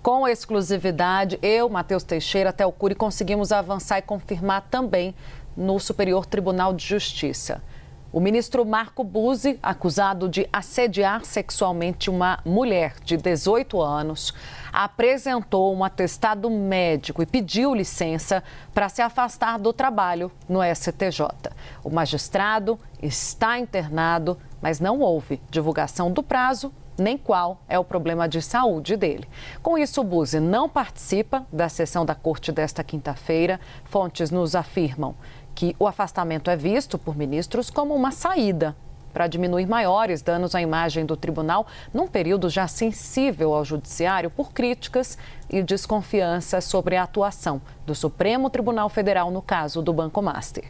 Com exclusividade, eu, Matheus Teixeira, até o Cury, conseguimos avançar e confirmar também no Superior Tribunal de Justiça. O ministro Marco Buzzi, acusado de assediar sexualmente uma mulher de 18 anos, apresentou um atestado médico e pediu licença para se afastar do trabalho no STJ. O magistrado está internado, mas não houve divulgação do prazo nem qual é o problema de saúde dele. Com isso, o Buzzi não participa da sessão da corte desta quinta-feira. Fontes nos afirmam que o afastamento é visto por ministros como uma saída para diminuir maiores danos à imagem do tribunal num período já sensível ao judiciário por críticas e desconfiança sobre a atuação do Supremo Tribunal Federal no caso do Banco Master.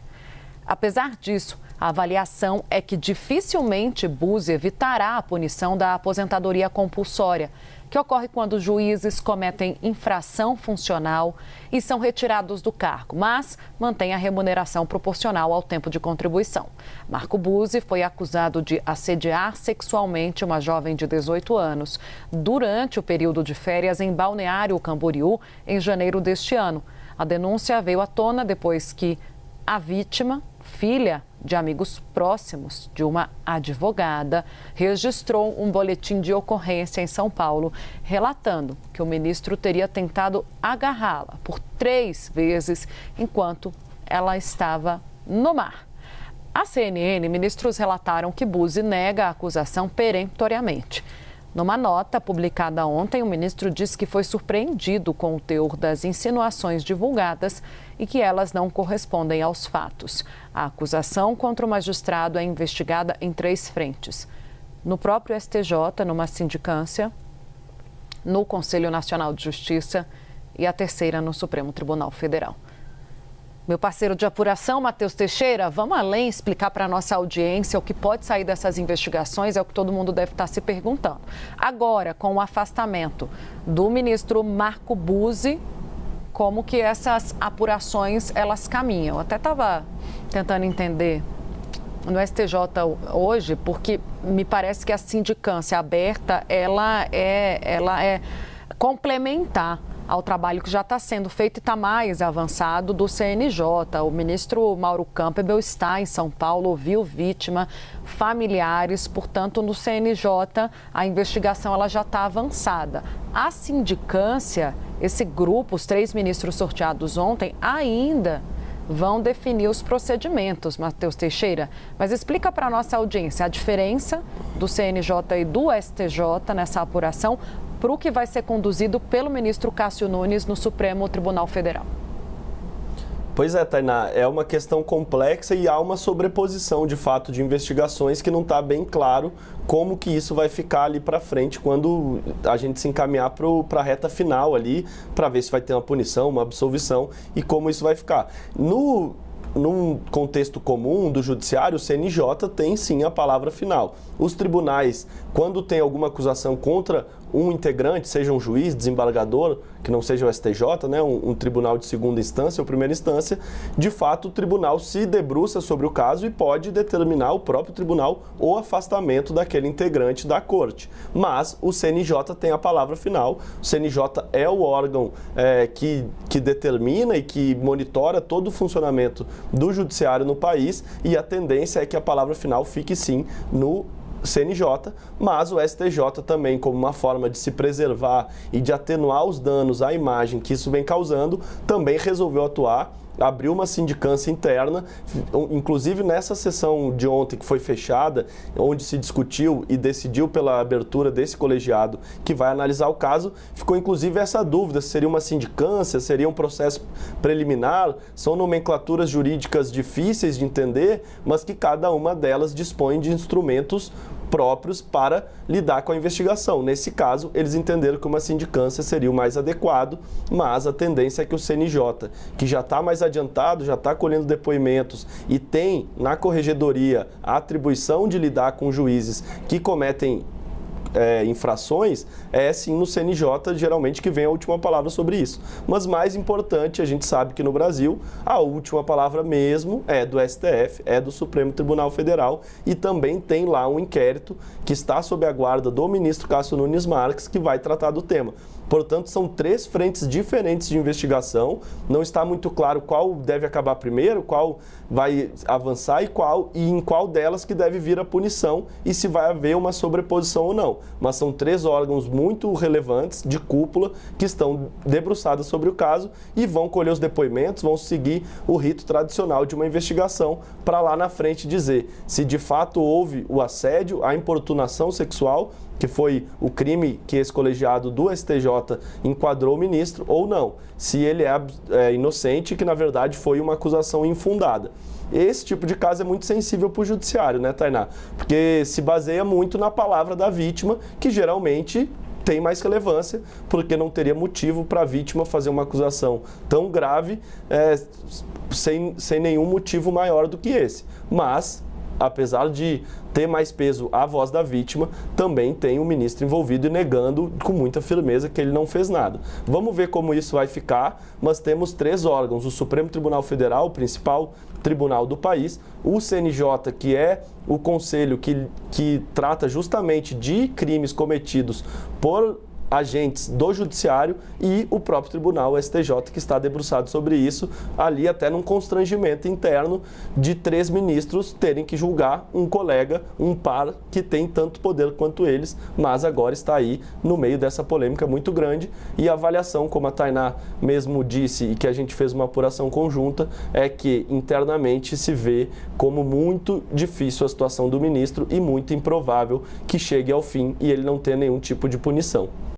Apesar disso, a avaliação é que dificilmente Buzzi evitará a punição da aposentadoria compulsória, que ocorre quando juízes cometem infração funcional e são retirados do cargo, mas mantém a remuneração proporcional ao tempo de contribuição. Marco Buzzi foi acusado de assediar sexualmente uma jovem de 18 anos durante o período de férias em Balneário Camboriú, em janeiro deste ano. A denúncia veio à tona depois que a vítima, filha de amigos próximos de uma advogada, registrou um boletim de ocorrência em São Paulo, relatando que o ministro teria tentado agarrá-la por 3 vezes enquanto ela estava no mar. À CNN, ministros relataram que Buzzi nega a acusação peremptoriamente. Numa nota publicada ontem, o ministro disse que foi surpreendido com o teor das insinuações divulgadas e que elas não correspondem aos fatos. A acusação contra o magistrado é investigada em 3 frentes: no próprio STJ, numa sindicância, no Conselho Nacional de Justiça e a terceira no Supremo Tribunal Federal. Meu parceiro de apuração, Matheus Teixeira, vamos além, explicar para a nossa audiência o que pode sair dessas investigações, é o que todo mundo deve estar se perguntando. Agora, com o afastamento do ministro Marco Buzzi, como que essas apurações, elas caminham? Eu até estava tentando entender no STJ hoje, porque me parece que a sindicância aberta, ela é complementar ao trabalho que já está sendo feito e está mais avançado do CNJ. O ministro Mauro Campbell está em São Paulo, ouviu vítima, familiares, portanto, no CNJ a investigação ela já está avançada. A sindicância, esse grupo, os 3 ministros sorteados ontem, ainda vão definir os procedimentos, Matheus Teixeira. Mas explica para a nossa audiência a diferença do CNJ e do STJ nessa apuração para o que vai ser conduzido pelo ministro Cássio Nunes no Supremo Tribunal Federal. Pois é, Tainá, é uma questão complexa e há uma sobreposição, de fato, de investigações que não está bem claro como que isso vai ficar ali para frente quando a gente se encaminhar para a reta final ali, para ver se vai ter uma punição, uma absolvição e como isso vai ficar. Num contexto comum do judiciário, o CNJ tem sim a palavra final. Os tribunais, quando tem alguma acusação contra um integrante, seja um juiz, desembargador, que não seja o STJ, né, um tribunal de segunda instância ou primeira instância, de fato o tribunal se debruça sobre o caso e pode determinar o próprio tribunal o afastamento daquele integrante da corte. Mas o CNJ tem a palavra final. O CNJ é o órgão que determina e que monitora todo o funcionamento do judiciário no país, e a tendência é que a palavra final fique sim no CNJ, mas o STJ também, como uma forma de se preservar e de atenuar os danos à imagem que isso vem causando, também resolveu atuar, abriu uma sindicância interna, inclusive nessa sessão de ontem que foi fechada, onde se discutiu e decidiu pela abertura desse colegiado que vai analisar o caso, ficou inclusive essa dúvida, se seria uma sindicância, seria um processo preliminar, são nomenclaturas jurídicas difíceis de entender, mas que cada uma delas dispõe de instrumentos próprios para lidar com a investigação. Nesse caso, eles entenderam que uma sindicância seria o mais adequado, mas a tendência é que o CNJ, que já está mais adiantado, já está colhendo depoimentos e tem na corregedoria a atribuição de lidar com juízes que cometem infrações, é sim no CNJ geralmente que vem a última palavra sobre isso. Mas mais importante, a gente sabe que no Brasil a última palavra mesmo é do STF, é do Supremo Tribunal Federal, e também tem lá um inquérito que está sob a guarda do ministro Cássio Nunes Marques, que vai tratar do tema. Portanto, são 3 frentes diferentes de investigação. Não está muito claro qual deve acabar primeiro, qual vai avançar e em qual delas que deve vir a punição e se vai haver uma sobreposição ou não. Mas são 3 órgãos muito relevantes de cúpula que estão debruçados sobre o caso e vão colher os depoimentos, vão seguir o rito tradicional de uma investigação para lá na frente dizer se de fato houve o assédio, a importunação sexual, que foi o crime que esse colegiado do STJ enquadrou o ministro, ou não. Se ele é inocente, que na verdade foi uma acusação infundada. Esse tipo de caso é muito sensível para o judiciário, né, Tainá? Porque se baseia muito na palavra da vítima, que geralmente tem mais relevância, porque não teria motivo para a vítima fazer uma acusação tão grave sem nenhum motivo maior do que esse. Mas, apesar de ter mais peso a voz da vítima, também tem o ministro envolvido e negando com muita firmeza que ele não fez nada. Vamos ver como isso vai ficar, mas temos 3 órgãos, o Supremo Tribunal Federal, o principal tribunal do país, o CNJ, que é o conselho que trata justamente de crimes cometidos por agentes do judiciário, e o próprio tribunal, o STJ, que está debruçado sobre isso, ali até num constrangimento interno de 3 ministros terem que julgar um colega, um par que tem tanto poder quanto eles, mas agora está aí no meio dessa polêmica muito grande, e a avaliação, como a Tainá mesmo disse e que a gente fez uma apuração conjunta, é que internamente se vê como muito difícil a situação do ministro e muito improvável que chegue ao fim e ele não tenha nenhum tipo de punição.